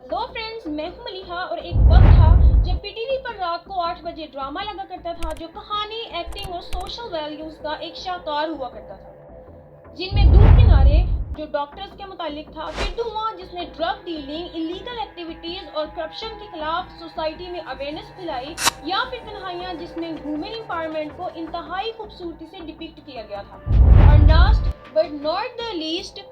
Hello friends, मैं हूं मलिहा और एक वक्त था जब पीटीवी पर रात को 8 बजे ड्रामा लगा करता था जो कहानी, एक्टिंग और सोशल वैल्यूज का एक शाहकार हुआ करता था, जिनमें दूर किनारे जो डॉक्टर्स के मुतालिक था, फिर धुआं जिसने ड्रग डीलिंग, इलीगल एक्टिविटीज और करप्शन के खिलाफ सोसाइटी में अवेयरनेस फैलाई, या फिर तन्हाइयां जिसमें वुमेन एम्पावरमेंट को इंतहाई खूबसूरती से डिपिक्ट किया गया था। और last but not the least,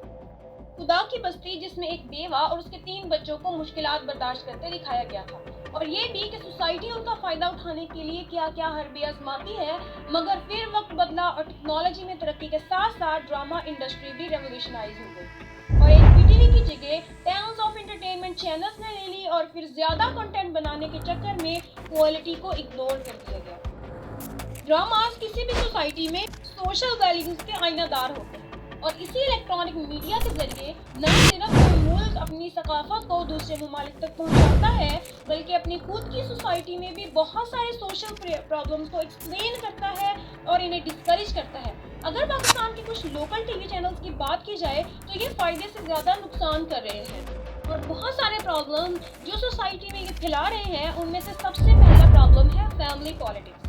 खुदा की बस्ती जिसमें एक बेवा और उसके 3 बच्चों को मुश्किलात बर्दाश्त करते दिखाया गया था, और ये भी कि सोसाइटी उनका फायदा उठाने के लिए क्या क्या हरबे आजमाती है। मगर फिर वक्त बदला और टेक्नोलॉजी में तरक्की के साथ साथ ड्रामा इंडस्ट्री भी रेवोल्यूशनाइज हो गई और एक पीटीवी की जगह टाउन्स ऑफ एंटरटेनमेंट चैनल्स ने ले ली और फिर ज्यादा कंटेंट बनाने के चक्कर में क्वालिटी को इग्नोर कर दिया गया। ड्रामास किसी भी सोसाइटी में सोशल वैल्यूज के आईनादार होते हैं और इसी इलेक्ट्रॉनिक मीडिया के जरिए न सिर्फ कोई मुल्क अपनी सकाफत को दूसरे ममालिक तक पहुंचाता है, बल्कि अपनी खुद की सोसाइटी में भी बहुत सारे सोशल प्रॉब्लम्स को एक्सप्लेन करता है और इन्हें डिस्करेज करता है। अगर पाकिस्तान के कुछ लोकल टीवी चैनल्स की बात की जाए तो ये फायदे से ज्यादा नुकसान कर रहे हैं और बहुत सारे प्रॉब्लम जो सोसाइटी में ये फैला रहे हैं, उनमें से सबसे पहला प्रॉब्लम है फैमिली पॉलिटिक्स।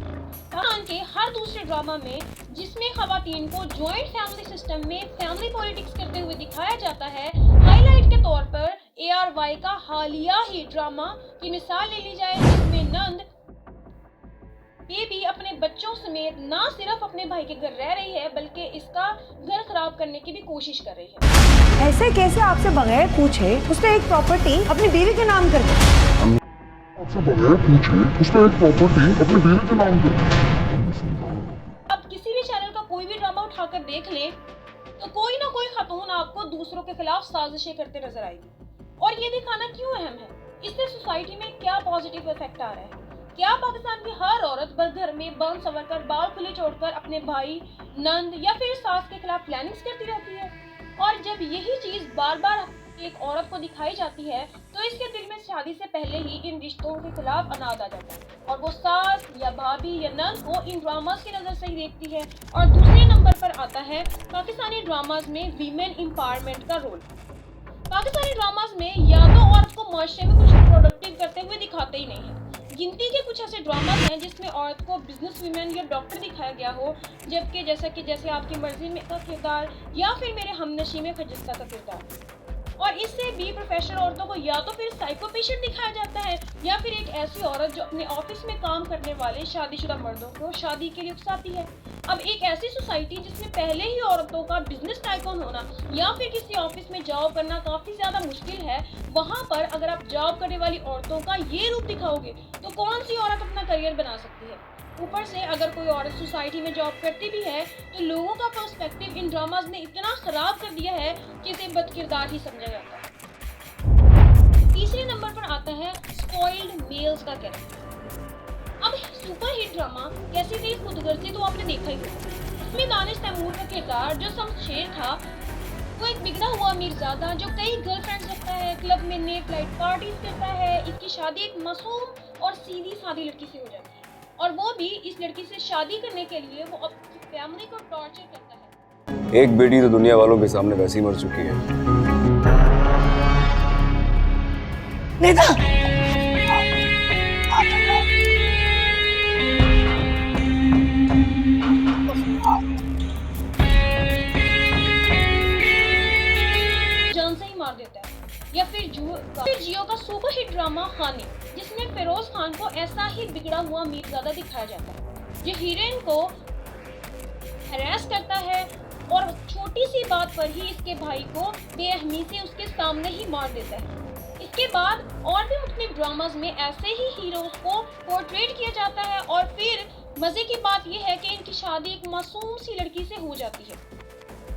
पाकिस्तान के हर दूसरे ड्रामा में जिसमें खवातीन को जॉइंट फैमिली सिस्टम में फैमिली पॉलिटिक्स करते हुए दिखाया जाता है, हाईलाइट के तौर पर ARY का हालिया ही ड्रामा की मिसाल ले ली जाए, जिसमें नंद बेबी अपने बच्चों समेत ना सिर्फ अपने भाई के घर रह रही है, बल्कि इसका घर खराब करने की भी कोशिश कर रही है। ऐसे कैसे आपसे बगैर पूछे उसने एक प्रॉपर्टी अपनी बीवी के नाम कर दी? आपसे बगैर पूछे उसने एक प्रॉपर्टी अपने बीवी के नाम कर दी। अब किसी भी चैनल का कोई भी ड्रामा उठाकर देख ले तो कोई ना कोई खातून आपको दूसरों के खिलाफ साजिशें करते नजर आएगी। और ये दिखाना क्यों अहम है? इससे सोसाइटी में क्या पॉजिटिव इफेक्ट आ रहा है? क्या पाकिस्तान की हर औरत बस घर में बंद संवर कर बाल खुले छोड़कर अपने भाई, नंद या फिर सास के खिलाफ प्लानिंग्स करती रहती है? और जब यही चीज बार बार एक औरत को दिखाई जाती है तो इसके दिल में शादी से पहले ही इन रिश्तों के खिलाफ अनाद आ जाता है और वो सास या भाभी या नंद को इन ड्रामास की नजर से ही देखती है। और दूसरे नंबर पर आता है पाकिस्तानी ड्रामास में वीमेन एम्पावरमेंट का रोल। पाकिस्तानी ड्रामास में या तो औरत को माशरे में कुछ प्रोडक्टिव करते हुए दिखाते ही नहीं है। गिनती के कुछ ऐसे ड्रामास हैं जिसमें औरत को बिजनेस वीमेन या डॉक्टर दिखाया गया हो, जबकि जैसे आपकी मर्जी में का किरदार या फिर मेरे हमनशी में खजिस्ता का किरदार। और इससे भी प्रोफेशनल औरतों को या तो फिर साइको पेशेंट दिखाया जाता है या फिर एक ऐसी औरत जो अपने ऑफिस में काम करने वाले शादीशुदा मर्दों को शादी के लिए उकसाती है। अब एक ऐसी सोसाइटी जिसमें पहले ही औरतों का बिजनेस टाइकून होना या फिर किसी ऑफिस में जॉब करना काफी ज्यादा मुश्किल है, वहाँ पर अगर आप जॉब करने वाली औरतों का ये रूप दिखाओगे तो कौन सी औरत अपना करियर बना सकती है? ऊपर से अगर कोई औरत सोसाइटी में जॉब करती भी है तो लोगों का पर्सपेक्टिव इन ड्रामास ने इतना खराब कर दिया है कि इसे बदकिरदार ही समझा जाता है। तीसरे नंबर पर आता है स्पॉइल्ड मेल्स का कैरेक्टर। अब सुपर हिट ड्रामा कैसी थी खुदगर्जी तो आपने देखा ही होगा। इसमें दानिश तैमूर का किरदार जो शमशेर था, वो एक बिगड़ा हुआ मीरजादा जो कई गर्लफ्रेंड्स रखता है, क्लब में नेट लाइट पार्टीज करता है। इसकी शादी एक मासूम और सीधी सादी लड़की से हो जाती है और वो भी इस लड़की से शादी करने के लिए वो अपनी फैमिली को टॉर्चर करता है। एक बेटी तो दुनिया वालों के सामने वैसी मर चुकी है। नेता जान से ही मार देता है। या फिर जियो का सुपर हिट ड्रामा खानी, जिसमें फिरोज खान को ऐसा ही बिगड़ा हुआ मीरजादा दिखाया जाता है जो हीरोइन को हैरेस करता है और छोटी सी बात पर ही इसके भाई को बेरहमी से उसके सामने ही मार देता है। इसके बाद और भी मुख्तलिफ ड्रामास में ऐसे ही हीरोज को पोर्ट्रेट किया जाता है और फिर मजे की बात यह है कि इनकी शादी एक मासूम सी लड़की से हो जाती है।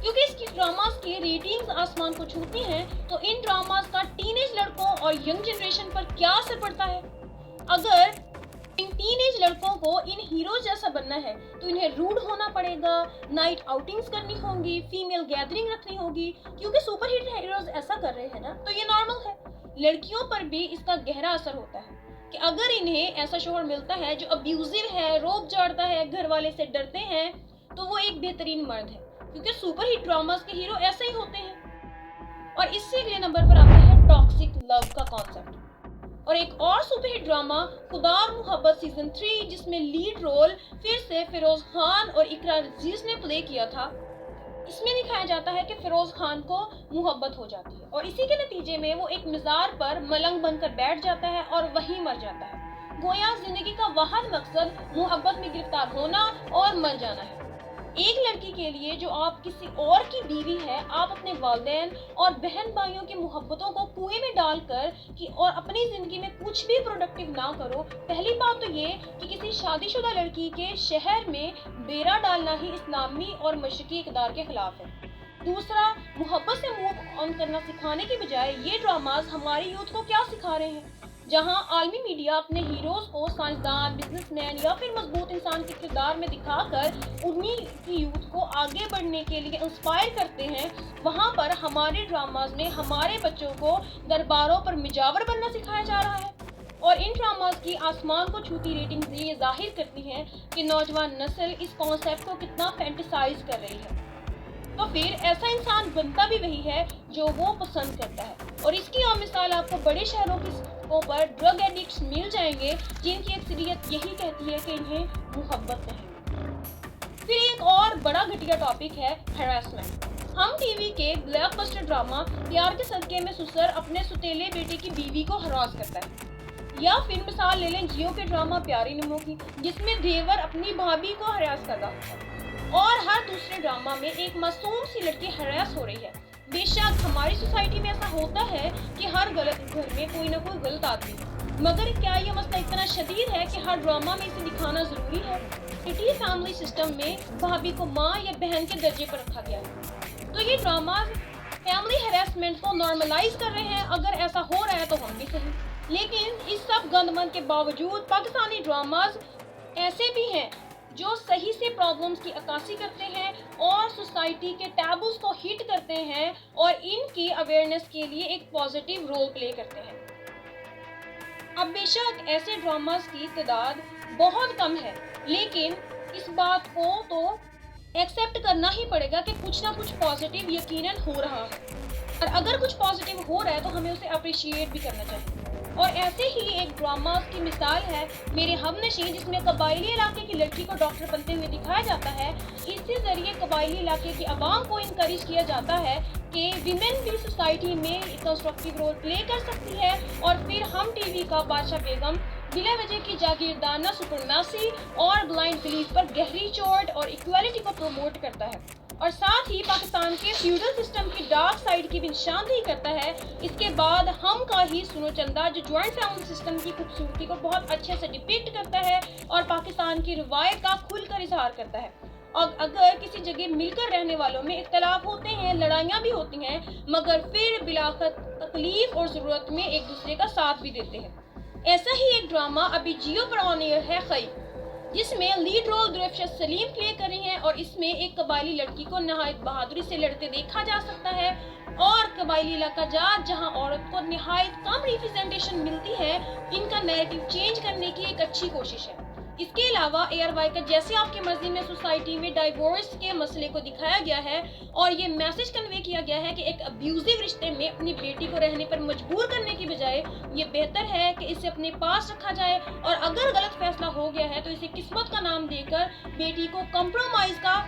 क्योंकि इसकी ड्रामास की रेटिंग्स आसमान को छूती हैं, तो इन ड्रामास का टीनेज लड़कों और यंग जनरेशन पर क्या असर पड़ता है? अगर इन टीनेज लड़कों को इन हीरोज जैसा बनना है तो इन्हें रूड होना पड़ेगा, नाइट आउटिंग्स करनी होंगी, फीमेल गैदरिंग रखनी होगी, क्योंकि सुपर हिट हीरोज ऐसा कर रहे हैं ना, तो ये नॉर्मल है। लड़कियों पर भी इसका गहरा असर होता है कि अगर इन्हें ऐसा शोहर मिलता है जो अब्यूजिव है, रोब झाड़ता है, घर वाले से डरते हैं, तो वो एक बेहतरीन मर्द है, क्योंकि सुपर हिट ड्रामास के हीरो ऐसे ही होते हैं। और इससे अगले नंबर पर आता है टॉक्सिक लव का कॉन्सेप्ट। कॉन्सेप्ट। और एक और सुपरहिट ड्रामा खुदा और मोहब्बत सीजन 3, जिसमें लीड रोल फिर से फिरोज खान और इकरार अजीज ने प्ले किया था, इसमें दिखाया जाता है कि फिरोज खान को मोहब्बत हो जाती है और इसी के नतीजे में वो एक मज़ार पर मलंग बनकर बैठ जाता है और वहीं मर जाता है। गोया जिंदगी का वाहिद मकसद मोहब्बत में गिरफ्तार होना और मर जाना है। एक लड़की के लिए जो आप किसी और की बीवी है, आप अपने वालिदैन और बहन भाइयों की मोहब्बतों को कुएं में डालकर कि और अपनी जिंदगी में कुछ भी प्रोडक्टिव ना करो। पहली बात तो ये कि किसी शादीशुदा लड़की के शहर में बेरा डालना ही इस्लामी और मशरकी इक़दार के खिलाफ है। दूसरा, मोहब्बत से मूव ऑन करना सिखाने की बजाय ये ड्रामाज हमारी यूथ को क्या सिखा रहे हैं, जहां आलमी मीडिया अपने हीरोज को साइंसदान, बिजनेसमैन या फिर मजबूत इंसान के किरदार में दिखाकर उन्हीं की यूथ को आगे बढ़ने के लिए इंस्पायर करते हैं, वहां पर हमारे ड्रामाज में हमारे बच्चों को दरबारों पर मिजावर बनना सिखाया जा रहा है। और इन ड्रामाज की आसमान को छूती रेटिंग्स ये जाहिर करती हैं कि नौजवान नस्ल इस कॉन्सेप्ट को कितना फैंटिसाइज कर रही है। तो फिर ऐसा इंसान बनता भी वही है जो वो पसंद करता है। और इसकी और मिसाल आपको बड़े शहरों की सड़कों पर ड्रग एडिक्ट्स मिल जाएंगे जिनकी अक्सरियत यही कहती है कि इन्हें मोहब्बत नहीं। फिर एक और बड़ा घटिया टॉपिक है हैरेसमेंट। हम टीवी के ब्लॉकबस्टर ड्रामा प्यार के सदके में ससुर अपने सुतेले बेटे की बीवी को हरास करता है, या फिर मिसाल ले लें जियो के ड्रामा प्यारी नमो की, जिसमें देवर अपनी भाभी को हरास कर रहा है और हर दूसरे ड्रामा में एक मासूम सी लड़की हरास हो रही है। बेशक हमारी सोसाइटी में ऐसा होता है कि हर गलत घर में कोई ना कोई गलत आदमी है, मगर क्या ये मसला इतना शदीद है कि हर ड्रामा में इसे दिखाना जरूरी है? सिटी फैमिली सिस्टम में भाभी को माँ या बहन के दर्जे पर रखा गया है, तो ये ड्रामा फैमिली हैरेसमेंट को नॉर्मलाइज कर रहे हैं। अगर ऐसा हो रहा है तो हम भी सही, लेकिन इस सब गंदमंद के बावजूद पाकिस्तानी ड्रामाज ऐसे भी हैं जो सही से प्रॉब्लम्स की अक्कासी करते हैं और सोसाइटी के टैबूज को हिट करते हैं और इनकी अवेयरनेस के लिए एक पॉजिटिव रोल प्ले करते हैं। अब बेशक ऐसे ड्रामास की तादाद बहुत कम है, लेकिन इस बात को तो एक्सेप्ट करना ही पड़ेगा कि कुछ ना कुछ पॉजिटिव यकीनन हो रहा है, और अगर कुछ पॉजिटिव हो रहा है तो हमें उसे अप्रिशिएट भी करना चाहिए। और ऐसे ही एक ड्रामा की मिसाल है मेरे हमनशी, जिसमें कबायली इलाके की लड़की को डॉक्टर बनते हुए दिखाया जाता है। इसी जरिए कबायली इलाके की आवाम को इनकरेज किया जाता है कि विमेन भी सोसाइटी में एक कंस्ट्रक्टिव रोल प्ले कर सकती है। और फिर हम टीवी का बादशाह बेगम बिला वजह की जागीरदाना सुपरमेसी और ब्लाइंड बिलीफ पर गहरी चोट और इक्वालिटी को प्रमोट करता है, और साथ ही पाकिस्तान के फ्यूडल सिस्टम की डार्क साइड की भी निशानदेही करता है। इसके बाद हम का ही सुनो चंदा, जो ज्वाइंट फैमिली सिस्टम की खूबसूरती को बहुत अच्छे से डिपिक्ट करता है और पाकिस्तान की रिवायत का खुलकर इजहार करता है। और अगर किसी जगह मिलकर रहने वालों में इख्तलाफ होते हैं, लड़ाइयाँ भी होती हैं, मगर फिर बिलाखत तकलीफ और ज़रूरत में एक दूसरे का साथ भी देते हैं। ऐसा ही एक ड्रामा अभी जियो पर ऑन एयर है खई, जिसमें लीड रोल गुरफ्शत सलीम प्ले कर रही हैं, और इसमें एक कबायली लड़की को नहायत बहादुरी से लड़ते देखा जा सकता है। और कबायली इलाका जात जहां औरत को नहायत कम रिप्रेजेंटेशन मिलती है, इनका नैरेटिव चेंज करने की एक अच्छी कोशिश है। इसके अलावा एयरवाई का जैसे आपकी मर्जी में सोसाइटी में डाइवोर्स के मसले को दिखाया गया है और ये मैसेज कन्वे किया गया है कि एक अब्यूजिव रिश्ते में अपनी बेटी को रहने पर मजबूर करने की बजाय ये बेहतर है कि इसे अपने पास रखा जाए, और अगर गलत फैसला हो गया है तो इसे किस्मत का नाम देकर बेटी को कॉम्प्रोमाइज का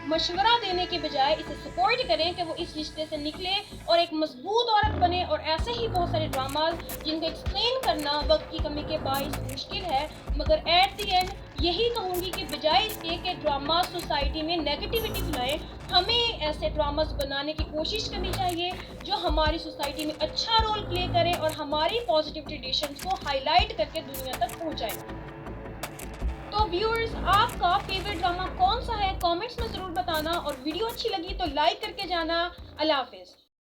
मशवरा देने के बजाय इसे सपोर्ट करें कि वो इस रिश्ते से निकले और एक मजबूत औरत बने। और ऐसे ही बहुत सारे ड्रामाज जिनको एक्सप्लेन करना वक्त की कमी के बाइस मुश्किल है, मगर एट द एंड यही कहूँगी कि बजाय इसके कि ड्रामा सोसाइटी में नेगेटिविटी फैलाएं, हमें ऐसे ड्रामास बनाने की कोशिश करनी चाहिए जो हमारी सोसाइटी में अच्छा रोल प्ले करें और हमारी पॉजिटिव ट्रेडिशंस को हाईलाइट करके दुनिया तक पहुँचाएं। तो व्यूअर्स, आपका फेवरेट ड्रामा कौन सा है कमेंट्स में ज़रूर बताना, और वीडियो अच्छी लगी तो लाइक करके जाना। अल्लाह हाफिज़।